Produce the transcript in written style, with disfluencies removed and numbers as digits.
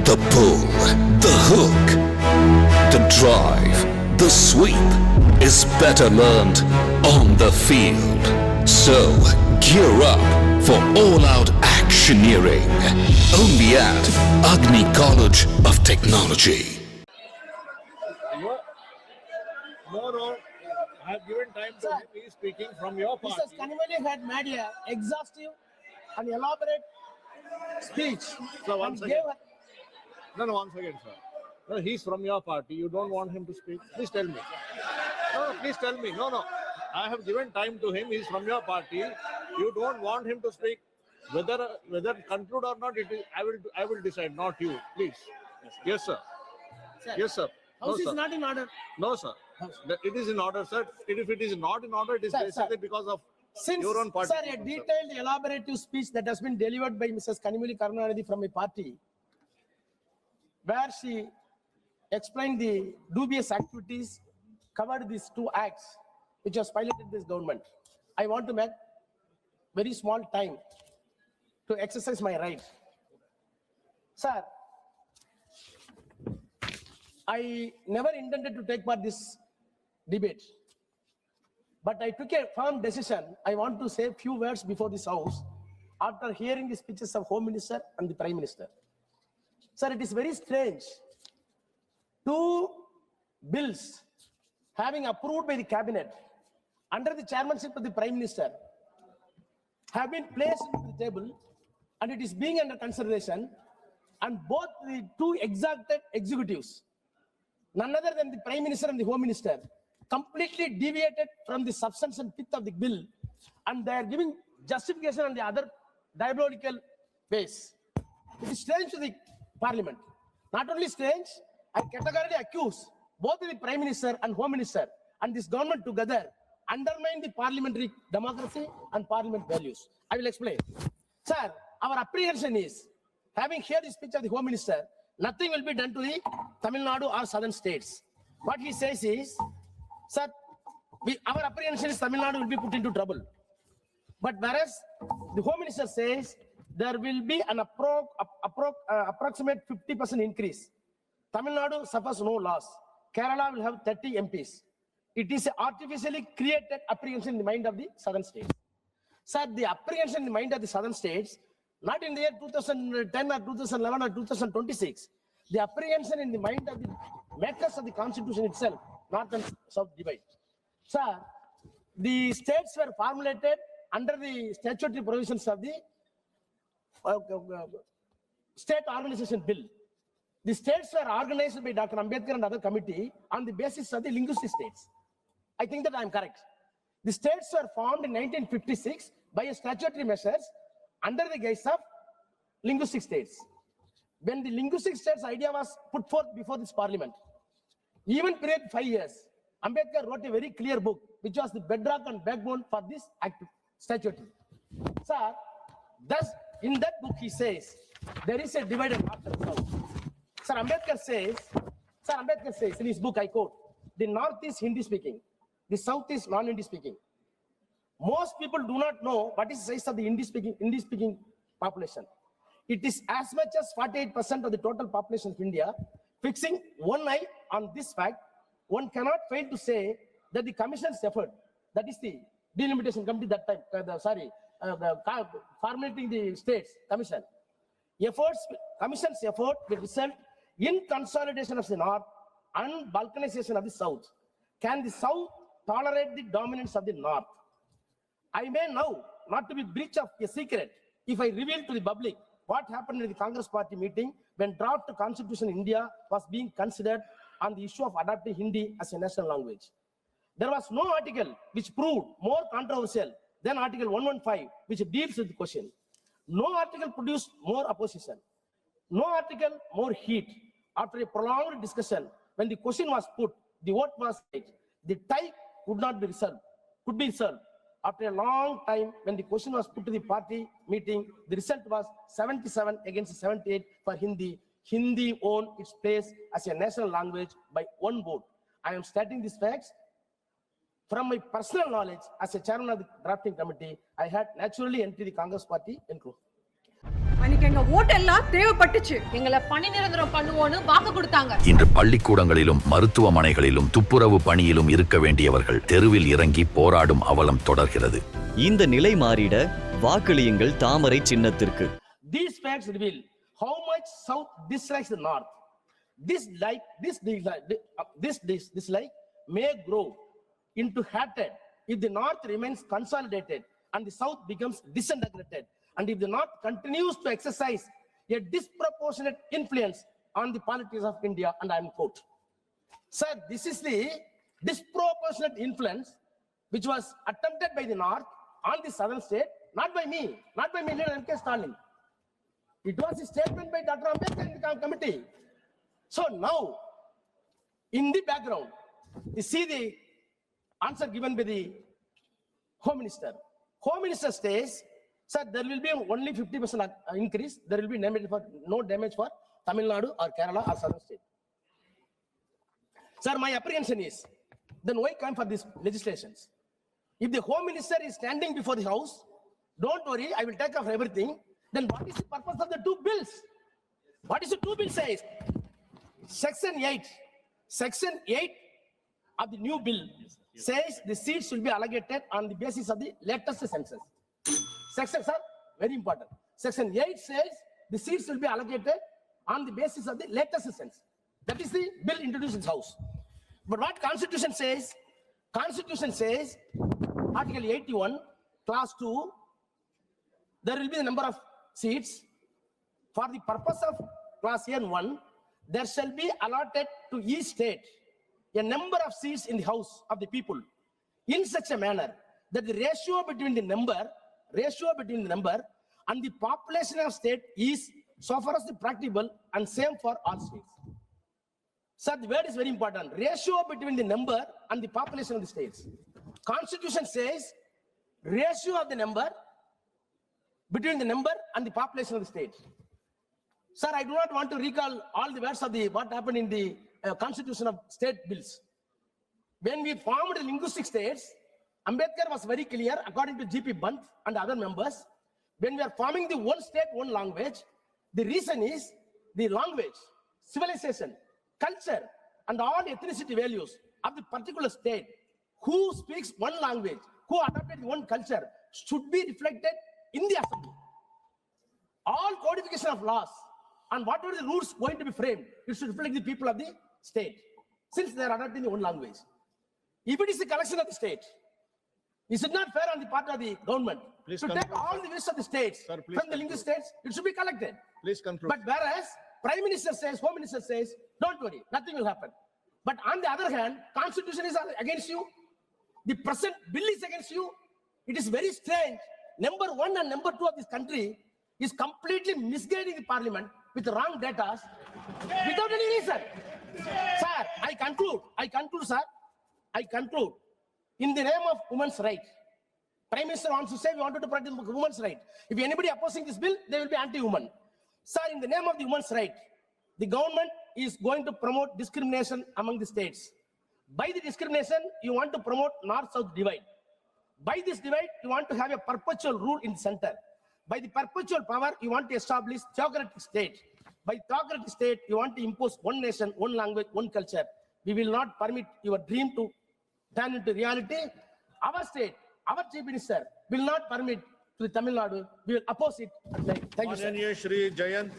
The pull, the hook, the drive, the sweep is better learned on the field. So, gear up for all-out actioneering. Only at Agni College of Technology. No. I have given time to him. He is speaking from your party. Mr. Kanimali had made an exhaustive and elaborate speech. So once again. No, once again, sir. No, he's from your party. You don't want him to speak? Please tell me. No, please tell me. No. I have given time to him. He's from your party. You don't want him to speak. Whether conclude or not, I will decide, not you. Please. Yes, sir. Yes, sir. House is not in order. No, sir. It is in order, sir. If it is not in order, it is basically because of your own party. Sir, a detailed, elaborative speech that has been delivered by Mrs. Kanimali Karunanidhi from a party, where she explained the dubious activities, covered these 2 acts which has piloted this government. I want to make very small time to exercise my right. Sir, I never intended to take part in this debate, but I took a firm decision. I want to say a few words before this house after hearing the speeches of Home Minister and the Prime Minister. Sir, it is very strange. 2 bills having approved by the cabinet under the chairmanship of the Prime Minister have been placed on the table, and it is being under consideration, and both the 2 exalted executives, none other than the Prime Minister and the Home Minister, completely deviated from the substance and pith of the bill, and they are giving justification on the other diabolical ways. It is strange to the Parliament. Not only strange, I categorically accuse both the Prime Minister and Home Minister and this government together undermine the parliamentary democracy and parliament values. I will explain. Sir, our apprehension is, having heard the speech of the Home Minister, nothing will be done to the Tamil Nadu or southern states. What he says is, sir, our apprehension is Tamil Nadu will be put into trouble. But whereas the Home Minister says there will be an approximate 50% increase. Tamil Nadu suffers no loss. Kerala will have 30 MPs. It is an artificially created apprehension in the mind of the southern states. Sir, the apprehension in the mind of the southern states, not in the year 2010 or 2011 or 2026, the apprehension in the mind of the makers of the constitution itself, north and south divide. Sir, the states were formulated under the statutory provisions of the State Organization Bill. The states were organized by Dr. Ambedkar and other committee on the basis of the linguistic states. I think that I am correct. The states were formed in 1956 by a statutory measures under the guise of linguistic states. When the linguistic states idea was put forth before this parliament, even period 5 years, Ambedkar wrote a very clear book, which was the bedrock and backbone for this act statutory. Sir, thus in that book he says there is a divide and north and south. Sir, Ambedkar says in his book, I quote, the north is Hindi speaking, the south is non-Hindi speaking. Most people do not know what is the size of the Hindi speaking population. It is as much as 48% of the total population of India. Fixing one eye on this fact, one cannot fail to say that the commission's effort, that is the delimitation committee that time, formulating the states commission's effort will result in consolidation of the north and balkanization of the south. Can the south tolerate the dominance of the north? I may now not to be breach of a secret if I reveal to the public what happened in the Congress party meeting when draft constitution in India was being considered on the issue of adopting Hindi as a national language. There was no article which proved more controversial than Article 115, which deals with the question. No article produced more opposition. No article more heat. After a prolonged discussion, when the question was put, the vote was made. The tie could be resolved. After a long time, when the question was put to the party meeting, the result was 77 against 78 for Hindi. Hindi won its place as a national language by 1 vote. I am stating these facts from my personal knowledge as a chairman of the drafting committee. I had naturally entered the Congress party in group. எங்களுக்கு எங்க ஓட்டு எல்லாம் தேவைப்பட்டுச்சு. எங்களை பணி நிரந்தரம் பண்ணுவோன்னு வாக்கு கொடுத்தாங்க. இன்று பள்ளிக்கூடங்களிலும் மருத்துவமனைகளிலும் துப்புரவு பணியிலும் இருக்க வேண்டியவர்கள் தெருவில் இறங்கி போராடும் அவலம் தொடர்கிறது. இந்த நிலை மாறிட வாக்களியுங்கள் தாமரை சின்னத்திற்கு. These facts reveal how much South dislikes the North. This dislike may grow into hatred if the North remains consolidated and the South becomes disintegrated, and if the North continues to exercise a disproportionate influence on the politics of India, and I am quote. Sir, this is the disproportionate influence which was attempted by the North on the southern state, not by me, DMK Stalin. It was a statement by Dr. Ambedkar in the committee. So now, in the background, you see the answer given by the Home Minister. Home Minister says, sir, there will be only 50% increase. There will be no damage for Tamil Nadu or Kerala or southern state. Sir, my apprehension is, then why come for these legislations? If the Home Minister is standing before the House, don't worry, I will take off everything. Then what is the purpose of the two bills? What is the two bill says? Section 8 of the new bill says the seats will be allocated on the basis of the latest census. Section, sir, very important. Section 8 says the seats will be allocated on the basis of the latest census. That is the bill introduced in the House. But what Constitution says? Constitution says, Article 81, Clause 2, there will be the number of seats. For the purpose of Clause N1, there shall be allotted to each state a number of seats in the House of the people in such a manner that the ratio between the number and the population of state is so far as the practicable and same for all states. Sir, the word is very important. Ratio between the number and the population of the states. Constitution says ratio of the number between the number and the population of the state. Sir, I do not want to recall all the words of what happened in the constitution of state bills. When we formed the linguistic states, Ambedkar was very clear, according to G.P. Bant and other members, when we are forming the one state, one language, the reason is the language, civilization, culture, and all ethnicity values of the particular state who speaks one language, who adopted one culture, should be reflected in the assembly. All codification of laws and whatever the rules going to be framed, it should reflect the people of the state, since they are adopting their own language. If it is the collection of the state, is it not fair on the part of the government to take all the wishes of the states from the linguistic states? It should be collected. Please conclude. But whereas Prime Minister says, Home Minister says, don't worry, nothing will happen. But on the other hand, Constitution is against you. The present bill is against you. It is very strange. Number 1 and number 2 of this country is completely misguiding the parliament with wrong data without any reason. Sir, I conclude, sir. I conclude. In the name of women's right, Prime Minister wants to say we wanted to protect women's right. If anybody opposing this bill, they will be anti-woman. Sir, in the name of the women's right, the government is going to promote discrimination among the states. By the discrimination, you want to promote north-south divide. By this divide, you want to have a perpetual rule in the center. By the perpetual power, you want to establish theocratic state. By theocratic state, you want to impose one nation, one language, one culture. We will not permit your dream to turn into reality. Our state, our Chief Minister will not permit to the Tamil Nadu. We will oppose it. Thank you, sir. Shri Jayant.